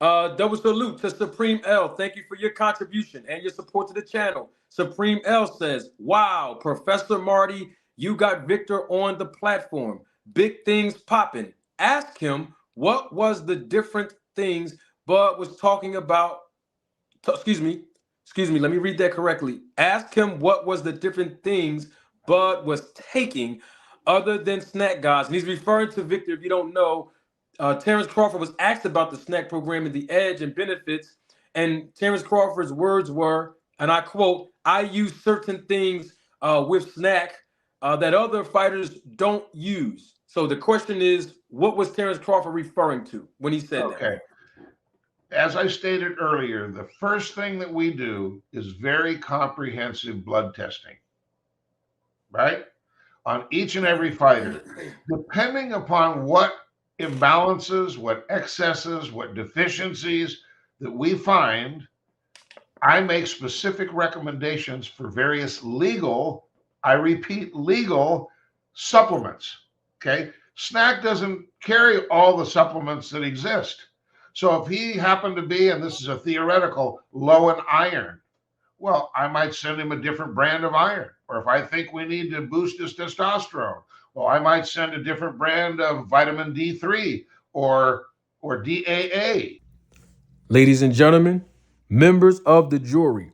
Double salute to Supreme L. Thank you for your contribution and your support to the channel. Supreme L says, "Wow, Professor Marty, you got Victor on the platform. Big things popping. Ask him what was the different things Bud was talking about. Excuse me, excuse me. Let me read that correctly. Ask him what was the different things Bud was taking other than snack guys." And he's referring to Victor. If you don't know, Terence Crawford was asked about the snack program and the edge and benefits, and Terence Crawford's words were, and I quote, "I use certain things with snack that other fighters don't use." So the question is, what was Terence Crawford referring to when he said that? Okay. As I stated earlier, the first thing that we do is very comprehensive blood testing, right? On each and every fighter, depending upon what imbalances, what excesses, what deficiencies that we find, I make specific recommendations for various legal, I repeat, legal supplements. Okay. Snack doesn't carry all the supplements that exist. So if he happened to be, and this is a theoretical, low in iron, well, I might send him a different brand of iron. Or if I think we need to boost his testosterone, well, I might send a different brand of vitamin D3 or DAA. Ladies and gentlemen, members of the jury,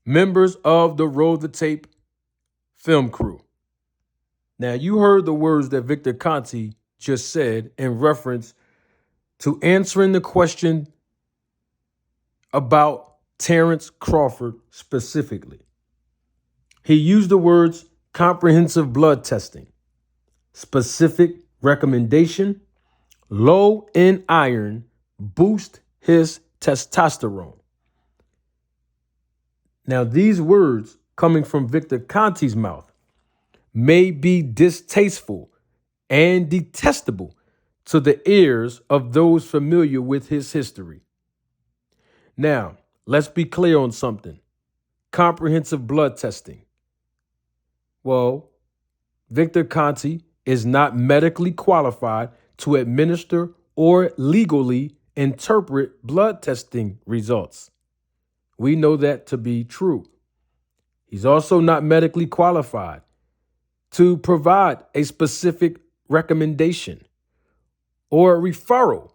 members of the Roll the Tape film crew. Now, you heard the words that Victor Conti just said in reference to answering the question about Terence Crawford specifically. He used the words comprehensive blood testing, specific recommendation, low in iron, boost his testosterone. Now, these words coming from Victor Conti's mouth may be distasteful and detestable to the ears of those familiar with his history. Now, let's be clear on something. Comprehensive blood testing. Well, Victor Conti is not medically qualified to administer or legally interpret blood testing results. We know that to be true. He's also not medically qualified to provide a specific recommendation or a referral.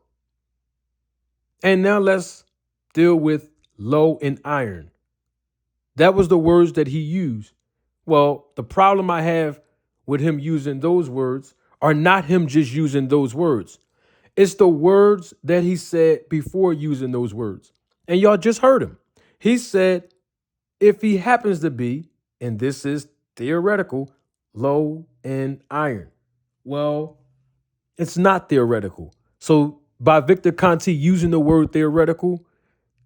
And now let's deal with low in iron. That was the words that he used. Well, the problem I have with him using those words are not him just using those words. It's the words that he said before using those words. And y'all just heard him. He said, if he happens to be, and this is theoretical, low in iron. Well, it's not theoretical. So by Victor Conti using the word theoretical,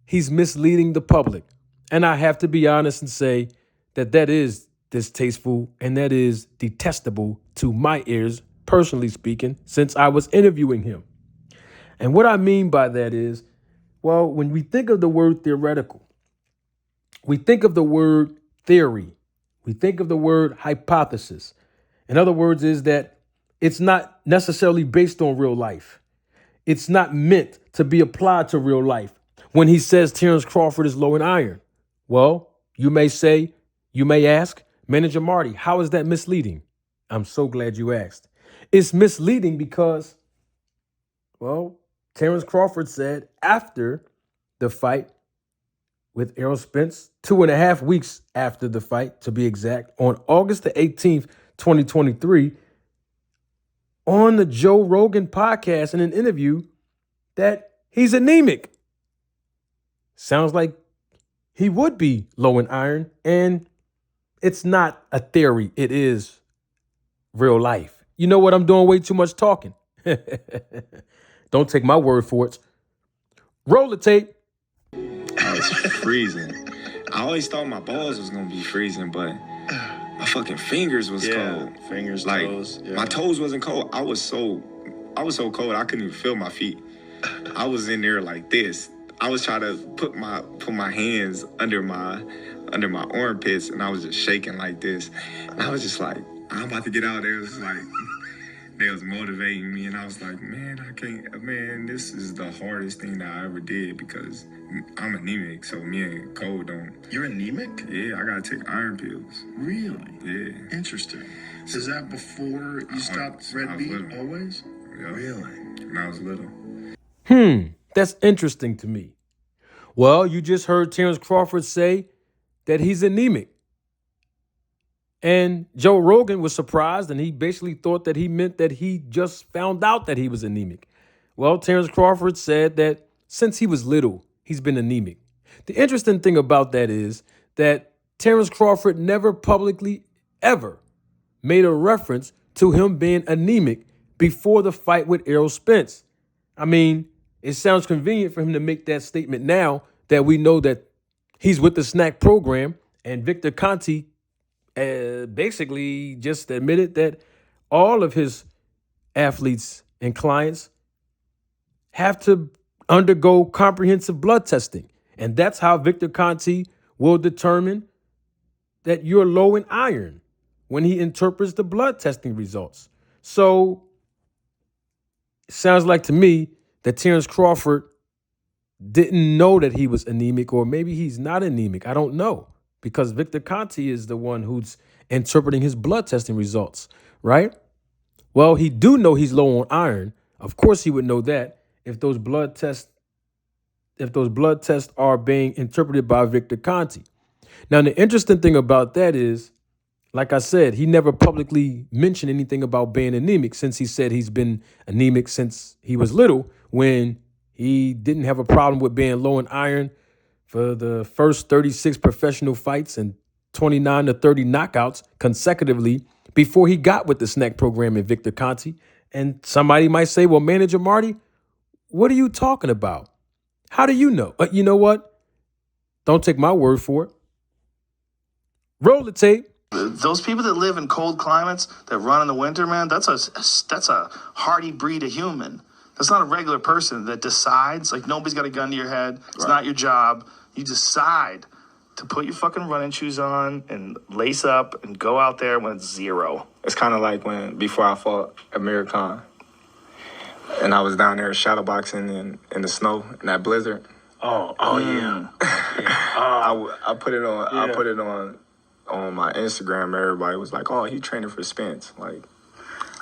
he's misleading the public. And I have to be honest and say that that is distasteful and that is detestable to my ears, personally speaking, since I was interviewing him. And what I mean by that is, well, when we think of the word theoretical, we think of the word theory. We think of the word hypothesis. In other words, is that it's not necessarily based on real life. It's not meant to be applied to real life. When he says Terence Crawford is low in iron, well, you may say, you may ask, Manager Marty, how is that misleading? I'm so glad you asked. It's misleading because, well, Terence Crawford said after the fight with Errol Spence, 2.5 weeks after the fight, to be exact, on August the 18th, 2023, on the Joe Rogan podcast in an interview, that he's anemic. Sounds like he would be low in iron, and it's not a theory. It is real life. You know what? I'm doing way too much talking. Don't take my word for it. Roll the tape. I was freezing. I always thought my balls was gonna be freezing, but my fucking fingers was cold. Fingers, like, toes. Yeah. My toes wasn't cold. I was so cold I couldn't even feel my feet. I was in there like this. I was trying to put my hands under my armpits, and I was just shaking like this. And I was just like, I'm about to get out there. It was like, they was motivating me, and I was like, man, I can't, man, this is the hardest thing that I ever did because I'm anemic, so me and Cole don't. You're anemic? Yeah, I gotta take iron pills. Really? Yeah. Interesting. Is that before you stopped red meat always? Yeah. Really? When I was little. That's interesting to me. Well, you just heard Terence Crawford say that he's anemic. And Joe Rogan was surprised, and he basically thought that he meant that he just found out that he was anemic. Well, Terence Crawford said that since he was little, he's been anemic. The interesting thing about that is that Terence Crawford never publicly ever made a reference to him being anemic before the fight with Errol Spence. I mean, it sounds convenient for him to make that statement now that we know that he's with the snack program, and Victor Conte basically just admitted that all of his athletes and clients have to undergo comprehensive blood testing. And that's how Victor Conte will determine that you're low in iron when he interprets the blood testing results. So it sounds like to me that Terence Crawford didn't know that he was anemic, or maybe he's not anemic. I don't know, because Victor Conte is the one who's interpreting his blood testing results, right? Well, he do know he's low on iron. Of course he would know that if those blood tests are being interpreted by Victor Conte. Now, the interesting thing about that is, like I said, he never publicly mentioned anything about being anemic, since he said he's been anemic since he was little, when he didn't have a problem with being low in iron for the first 36 professional fights and 29 to 30 knockouts consecutively before he got with the snack program in Victor Conte. And somebody might say, well, Manager Marty, what are you talking about? How do you know? You know what? Don't take my word for it. Roll the tape. Those people that live in cold climates that run in the winter, man, that's a hardy breed of human. That's not a regular person that decides, like, nobody's got a gun to your head. It's not your job. You decide to put your fucking running shoes on and lace up and go out there when it's zero. It's kind of like before I fought Amir Khan, and I was down there shadowboxing in the snow in that blizzard. Yeah. I put it on. I put it on my Instagram. Everybody was like, "Oh, he training for Spence." Like,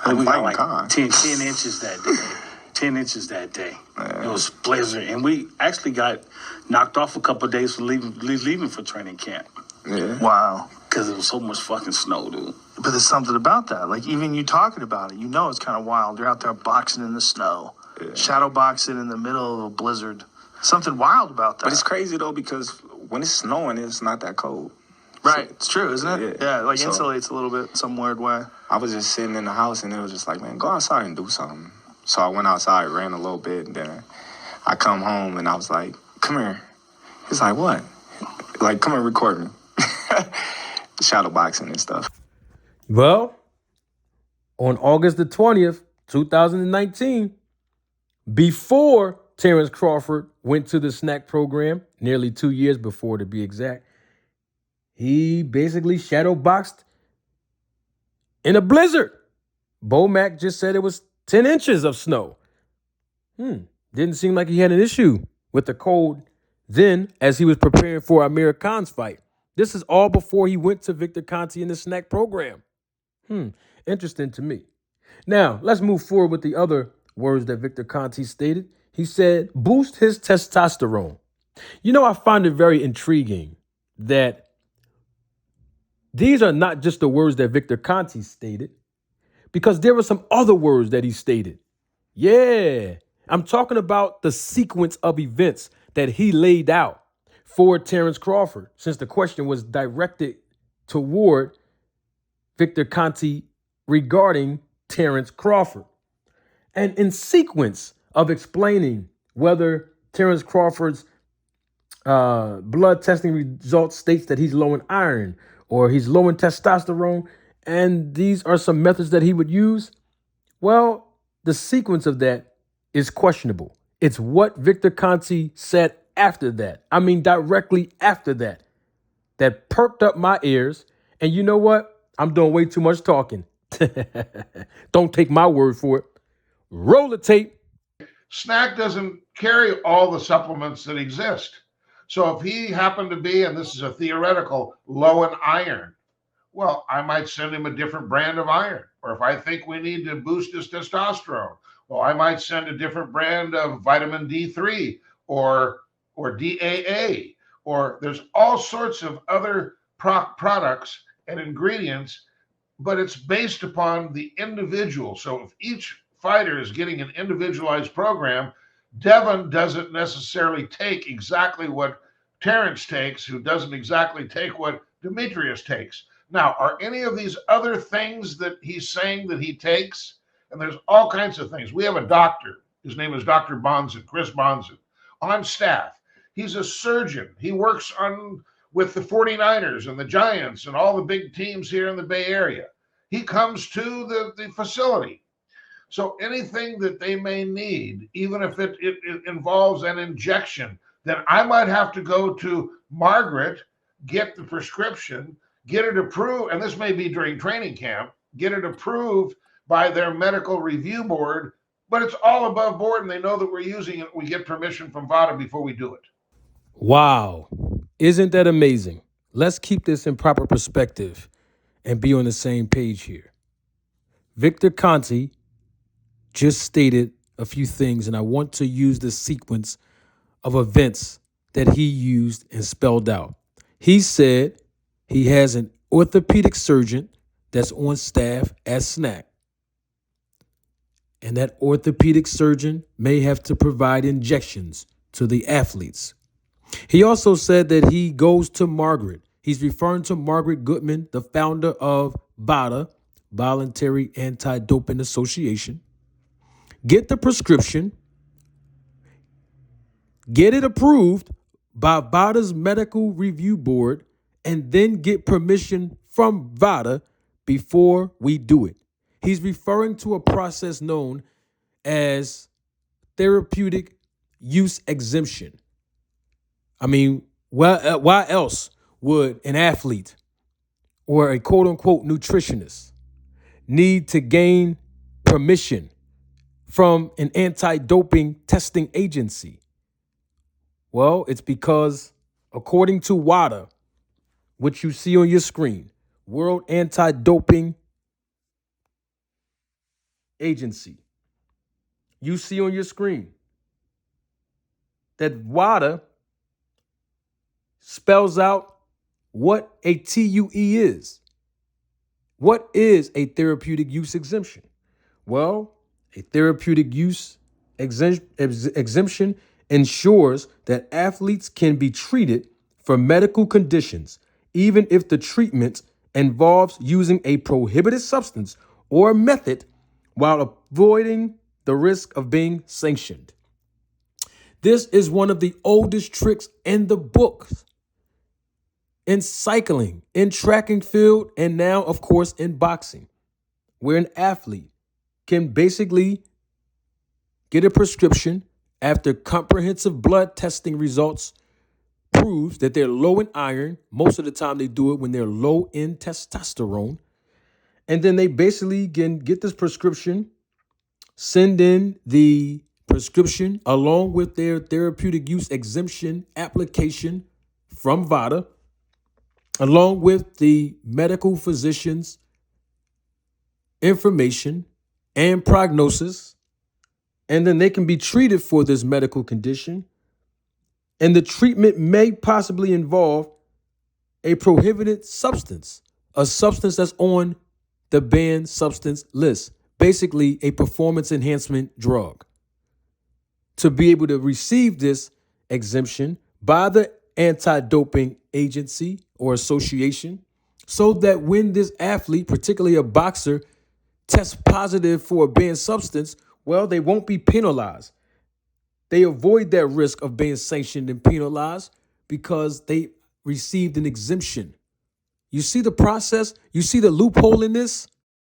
We got like 10 inches that day. 10 inches that day. It was blizzard. And we actually got knocked off a couple of days for leaving for training camp. Yeah. Wow. Because it was so much fucking snow, dude. But there's something about that. Like, even you talking about it, you know it's kind of wild. You're out there boxing in the snow. Yeah. Shadow boxing in the middle of a blizzard. Something wild about that. But it's crazy, though, because when it's snowing, it's not that cold. Right. So, it's true, isn't it? Yeah. Like, insulates a little bit some weird way. I was just sitting in the house, and it was just like, man, go outside and do something. So I went outside, ran a little bit, and then I come home, and I was like, come here. He's like, what? Like, come and record me. Shadow boxing and stuff. Well, on August the 20th, 2019, before Terence Crawford went to the snack program, nearly 2 years before to be exact, he basically shadow boxed in a blizzard. Bo Mack just said it was 10 inches of snow. Didn't seem like he had an issue with the cold then as he was preparing for Amir Khan's fight. This is all before he went to Victor Conte in the snack program. Interesting to me. Now, let's move forward with the other words that Victor Conte stated. He said, boost his testosterone. You know, I find it very intriguing that these are not just the words that Victor Conte stated, because there were some other words that he stated. Yeah, I'm talking about the sequence of events that he laid out for Terence Crawford, since the question was directed toward Victor Conte regarding Terence Crawford. And in sequence of explaining whether Terence Crawford's blood testing results states that he's low in iron or he's low in testosterone, and these are some methods that he would use, well, the sequence of that is questionable. It's what Victor Conte said after that. I mean, directly after that perked up my ears. And you know what? I'm doing way too much talking. Don't take my word for it. Roll the tape. SNAC doesn't carry all the supplements that exist. So if he happened to be, and this is a theoretical, low in iron, well, I might send him a different brand of iron. Or if I think we need to boost his testosterone, well, I might send a different brand of vitamin D3 or DAA, or there's all sorts of other products and ingredients, but it's based upon the individual. So if each fighter is getting an individualized program, Devin doesn't necessarily take exactly what Terence takes, who doesn't exactly take what Demetrius takes. Now, are any of these other things that he's saying that he takes? And there's all kinds of things. We have a doctor. His name is Dr. Bonson, Chris Bonson, on staff. He's a surgeon. He works with the 49ers and the Giants and all the big teams here in the Bay Area. He comes to the facility. So anything that they may need, even if it involves an injection, then I might have to go to Margaret, get the prescription, get it approved, and this may be during training camp, get it approved by their medical review board, but it's all above board and they know that we're using it. We get permission from VADA before we do it. Wow. Isn't that amazing? Let's keep this in proper perspective and be on the same page here. Victor Conti just stated a few things, and I want to use the sequence of events that he used and spelled out. He said he has an orthopedic surgeon that's on staff at SNAC, and that orthopedic surgeon may have to provide injections to the athletes. He also said that he goes to Margaret. He's referring to Margaret Goodman, the founder of VADA, Voluntary Anti-Doping Association. Get the prescription, get it approved by VADA's medical review board, and then get permission from VADA before we do it. He's referring to a process known as therapeutic use exemption. I mean, why else would an athlete or a quote-unquote nutritionist need to gain permission from an anti-doping testing agency? Well, it's because, according to WADA, which you see on your screen, World Anti-Doping Agency, you see on your screen that WADA spells out what a TUE is. What is a therapeutic use exemption? Well, a therapeutic use exemption ensures that athletes can be treated for medical conditions, even if the treatment involves using a prohibited substance or method while avoiding the risk of being sanctioned. This is one of the oldest tricks in the books, in cycling, in track and field, and now, of course, in boxing, where an athlete can basically get a prescription after comprehensive blood testing results proves that they're low in iron. Most of the time they do it when they're low in testosterone. And then they basically can get this prescription, send in the prescription along with their therapeutic use exemption application from VADA, along with the medical physician's information and prognosis. And then they can be treated for this medical condition. And the treatment may possibly involve a prohibited substance, a substance that's on the banned substance list, basically a performance enhancement drug. To be able to receive this exemption by the anti-doping agency or association, so that when this athlete, particularly a boxer, tests positive for a banned substance, well, they won't be penalized. They avoid that risk of being sanctioned and penalized because they received an exemption. You see the process? You see the loophole in this?